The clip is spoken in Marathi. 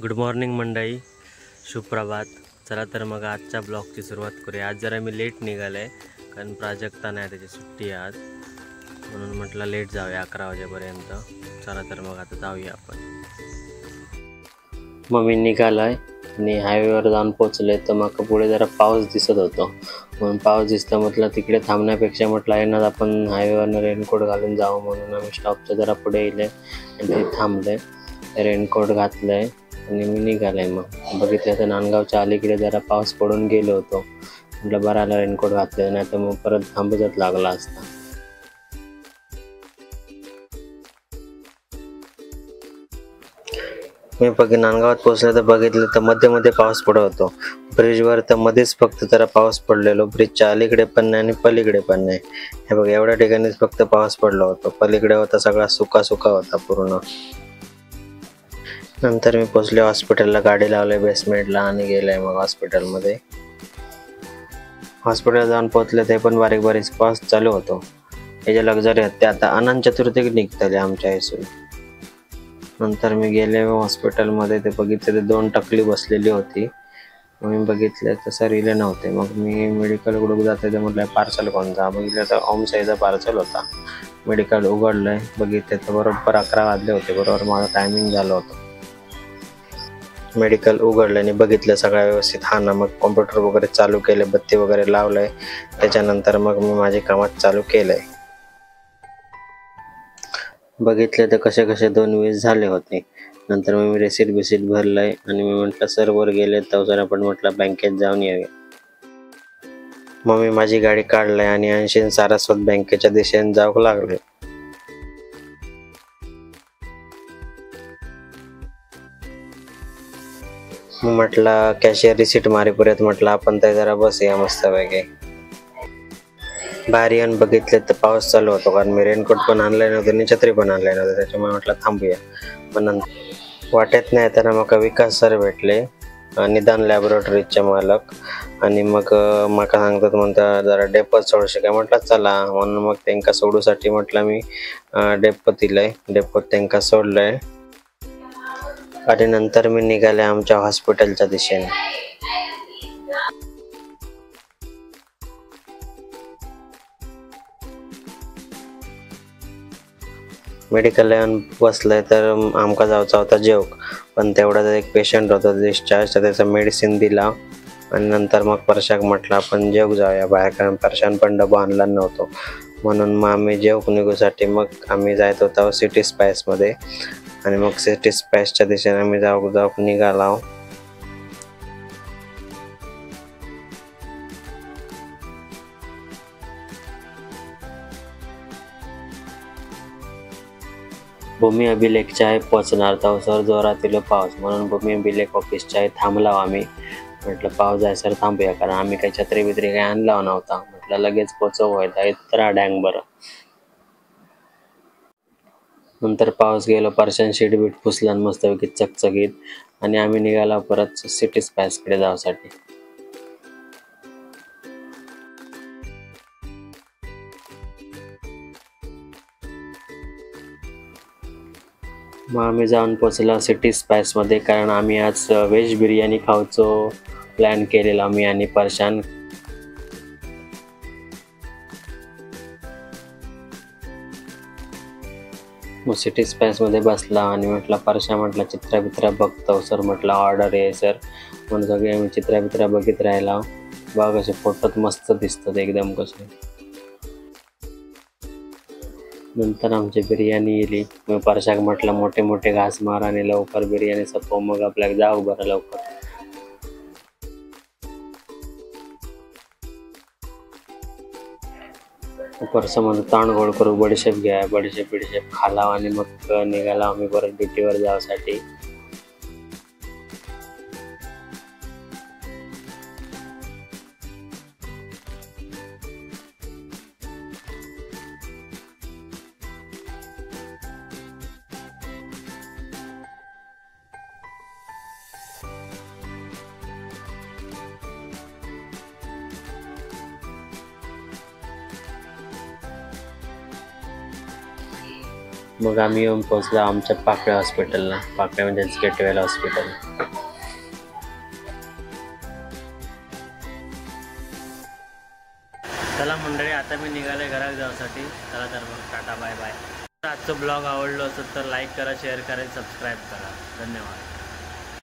गुड मॉर्निंग मंडळी, सुप्रभात. चला तर मग आजच्या ब्लॉगची सुरुवात करूया. आज जरा मी लेट निघालो आहे कारण प्राजक्ता नाही, त्याची सुट्टी आहे आज, म्हणून म्हटलं लेट जाऊया 11 वाजेपर्यंत. चला तर मग आता जाऊया आपण. मग मी निघालो आहे आणि हायवेवर जाऊन पोचले तर मग पुढे जरा पाऊस दिसत होतो, म्हणून पाऊस दिसतं म्हटलं तिकडे थांबण्यापेक्षा म्हटलं येणार आपण हायवेवरनं रेनकोट घालून जाऊ, म्हणून आम्ही स्टॉपच्या जरा पुढे येले आणि ते थांबले. रेनकोट घातलं आहे आणि मी निघालंय. मग बघितलं तर नांदगावच्या अलीकडे जरा पाऊस पडून गेलो होतो, म्हटलं बरं आला रेनकोट घातलं, नाही तर मग परत थांबतच लागला असता. मी नांदगावात पोहोचलं तर बघितलं तर मध्ये मध्ये पाऊस पडत होतो. ब्रिजवर तर मध्येच फक्त जरा पाऊस पडलेलो, ब्रिजच्या अलीकडे पण नाही आणि पलीकडे पण नाही. हे बघ, एवढ्या ठिकाणीच फक्त पाऊस पडला होता. पलीकडे होता सगळा सुका सुका होता पूर्ण. नंतर मी पोचले हॉस्पिटलला, गाडी लावले बेसमेंटला आणि गेले मग हॉस्पिटलमध्ये. हॉस्पिटल जाऊन पोचले ते पण बारीक बारीक पाऊस चालू होतो. हे जे लक्झरी आहेत ते आता अनंत चतुर्थीक निघतले आमच्या इथून. नंतर मी गेले हॉस्पिटलमध्ये, ते बघितले ते 2 टकली बसलेली होती. मी बघितले तसं रिले नव्हते. मग मी मेडिकल उघडून जाते ते म्हटलं पार्सल कोणता, बघितलं तर ओमसाईचा पार्सल होता. मेडिकल उघडलंय, बघितले तर बरोबर 11 वाजले होते, बरोबर माझं टायमिंग झालं होतं. मेडिकल उघडलं आणि बघितलं सगळं व्यवस्थित हा ना. मग कॉम्प्युटर वगैरे चालू केले, बत्ती वगैरे लावलंय. त्याच्यानंतर मग मी माझे कामात चालू केलंय. बघितले तर कसे कसे 2 वीस झाले होते. नंतर मी रिसीट भरलंय आणि मी म्हटलं सर वर गेले तर जर आपण म्हटलं बँकेत जाऊन येऊया. मग मी माझी गाडी काढलाय आणि 80 सारस्वत बँकेच्या दिशेने जाऊ लागले. म्हटलं कॅशियर रिसीट मारेपर्यंत म्हटलं आपण तर जरा बसूया मस्त पैकी. बाहेर येऊन बघितले तर पाऊस चालू होतो, कारण मी रेनकोट पण आणले नव्हते आणि छत्री पण आणले नव्हते, त्याच्यामुळे म्हटलं थांबूया. मग नंतर वाटेत नाही तर मग विकास सर भेटले, निदान लॅबोरेटरीचे मालक, आणि मग मला सांगतात म्हणता जरा डेपोत सोडू काय, म्हटलं चला. म्हणून मग त्यांना सोडूसाठी म्हटलं मी डेपोत दिलंय. डेपोत त्यांना सोडलंय आणि नंतर मी निघाले आमच्या हॉस्पिटलच्या दिशेने. मेडिकलला येऊन बसलंय तर आमका जायचा होता जेवक, पण तेवढ्यात एक पेशंट होता डिस्चार्ज, तर त्याचा मेडिसिन दिला आणि नंतर मग परशाक म्हटलं आपण जेवक जाऊया बाहेर, कारण परशान पण डबा आणला नव्हतो. म्हणून मग आम्ही जेवक निघूसाठी मग आम्ही जायत होतो सिटी स्पाइसमध्ये, आणि मग सिटी स्पाइसच्या दिशेने आम्ही जाऊ निघालो. भूमी अभिलेखच्या आहे पोचणार तर सर जोरात येलो पाऊस, म्हणून भूमी अभिलेख ऑफिसच्या आहे थांबलो आम्ही. म्हटलं पाऊस आहे सर थांबूया, कारण आम्ही काही छत्री बित्री काही आणला नव्हता. म्हटलं लगेच पोचव व्हायला इतरा डँग बरं. नंतर पाऊस गेलो, पर्शन शीट बीट पुसला मस्तपैकी चकचकीत, आणि आम्ही निघाला परत सिटी स्पाइसकडे जाण्यासाठी. मग आम्ही जाऊन पोचलो सिटी स्पाइसमध्ये, कारण आम्ही आज व्हेज बिर्याणी खाऊचो प्लॅन केलेला मी आणि परशान. मग सिटी स्पाइसमध्ये बसला आणि म्हटलं परशा, म्हटलं चित्राबित्रा बघतो सर, म्हटलं ऑर्डर आहे सर, म्हणून सगळे आम्ही चित्राबित्रा बघित राहिला. बघ कसे फोटोत मस्त दिसतात एकदम कसे. नंतर आमची बिर्याणी येली. मग परशाक म्हटलं मोठे मोठे घास मार आणि लवकर बिर्याणी सपव, मग आपल्याला जाऊ बरं लवकर. परसा माझं ताण गोड करू, बडीशेप घ्या, बडीशेप खाला आणि मग निघाला आम्ही परत ड्युटीवर जाण्यासाठी. मग आम्ही येऊन पोहोचलो आमच्या पाकळ्या हॉस्पिटलला. पाकळ्या म्हणजेच गेटवेल हॉस्पिटल. चला मंडळी, आता मी निघाले घरात जाण्यासाठी. चला तर मग टाटा बाय बाय. आजचं ब्लॉग आवडलं असेल तर लाईक करा, शेअर करा, सबस्क्राईब करा. धन्यवाद.